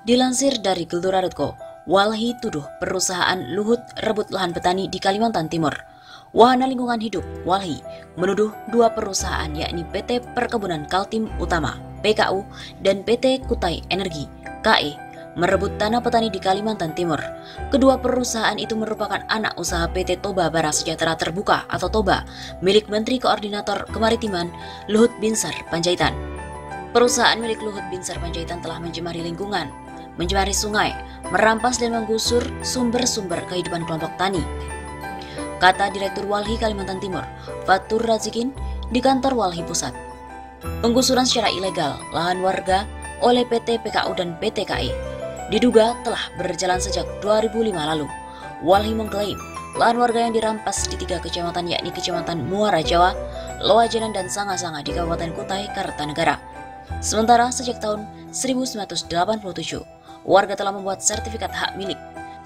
Dilansir dari Gelora.co, Walhi tuduh perusahaan Luhut rebut lahan petani di Kalimantan Timur. Wahana Lingkungan Hidup Walhi menuduh dua perusahaan yakni PT Perkebunan Kaltim Utama (PKU) dan PT Kutai Energi (KE) merebut tanah petani di Kalimantan Timur. Kedua perusahaan itu merupakan anak usaha PT Toba Bara Sejahtera Terbuka atau Toba milik Menteri Koordinator Kemaritiman Luhut Binsar Panjaitan. Perusahaan milik Luhut Binsar Panjaitan telah mencemari lingkungan, mencemari sungai, merampas dan menggusur sumber-sumber kehidupan kelompok tani, kata Direktur Walhi Kalimantan Timur, Fatur Razikin, di kantor Walhi Pusat. Penggusuran secara ilegal lahan warga oleh PT PKU dan PT KE diduga telah berjalan sejak 2005 lalu. Walhi mengklaim lahan warga yang dirampas di 3 kecamatan yakni Kecamatan Muara Jawa, Loajanan, dan Sanga-Sanga di Kabupaten Kutai Kartanegara. Sementara sejak tahun 1987, warga telah membuat sertifikat hak milik.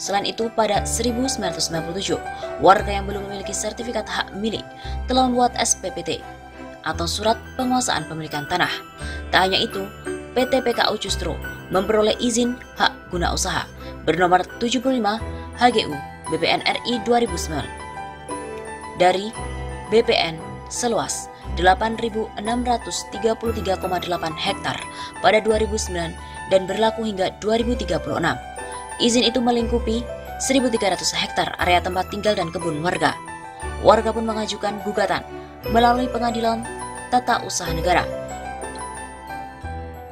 Selain itu, pada 1997, warga yang belum memiliki sertifikat hak milik telah membuat SPPT atau Surat Penguasaan Pemilikan Tanah. Tak hanya itu, PT PKU justru memperoleh izin hak guna usaha bernomor 75 HGU BPN RI 2009 dari BPN seluas 8.633,8 hektar pada 2009 dan berlaku hingga 2036. Izin itu melingkupi 1.300 hektar area tempat tinggal dan kebun warga. Warga pun mengajukan gugatan melalui Pengadilan Tata Usaha Negara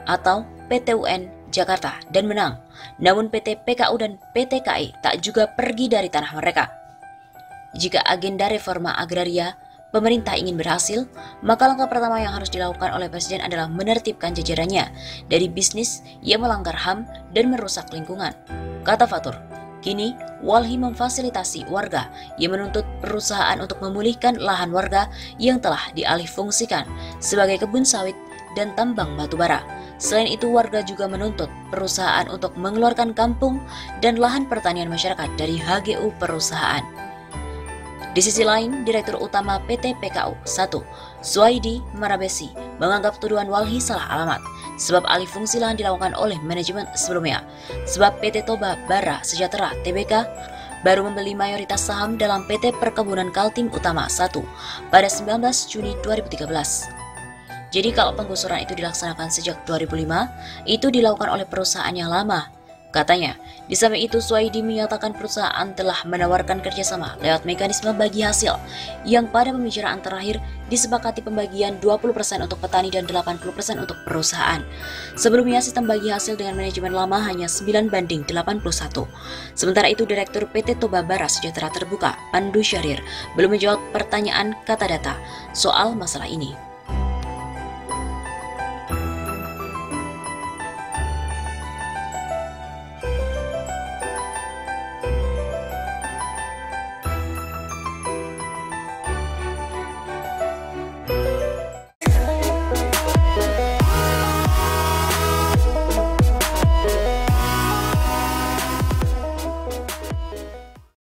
atau PT-UN Jakarta dan menang. Namun PT PKU dan PT KE tak juga pergi dari tanah mereka. Jika agenda reforma agraria pemerintah ingin berhasil, maka langkah pertama yang harus dilakukan oleh Presiden adalah menertibkan jajarannya dari bisnis yang melanggar HAM dan merusak lingkungan, kata Fatur. Kini, Walhi memfasilitasi warga yang menuntut perusahaan untuk memulihkan lahan warga yang telah dialihfungsikan sebagai kebun sawit dan tambang batubara. Selain itu, warga juga menuntut perusahaan untuk mengeluarkan kampung dan lahan pertanian masyarakat dari HGU perusahaan. Di sisi lain, Direktur Utama PT PKU 1, Suwaidi Marabesi, menganggap tuduhan Walhi salah alamat, sebab alih fungsi lahan dilakukan oleh manajemen sebelumnya. Sebab PT Toba Bara Sejahtera (TBK) baru membeli mayoritas saham dalam PT Perkebunan Kaltim Utama 1 pada 19 Juni 2013. Jadi kalau penggusuran itu dilaksanakan sejak 2005, itu dilakukan oleh perusahaan yang lama, katanya. Di samping itu, Suwaidi menyatakan perusahaan telah menawarkan kerjasama lewat mekanisme bagi hasil yang pada pembicaraan terakhir disepakati pembagian 20% untuk petani dan 80% untuk perusahaan. Sebelumnya, sistem bagi hasil dengan manajemen lama hanya 9:81. Sementara itu, Direktur PT Toba Bara Sejahtera Terbuka, Pandu Syahrir, belum menjawab pertanyaan Kata Data soal masalah ini.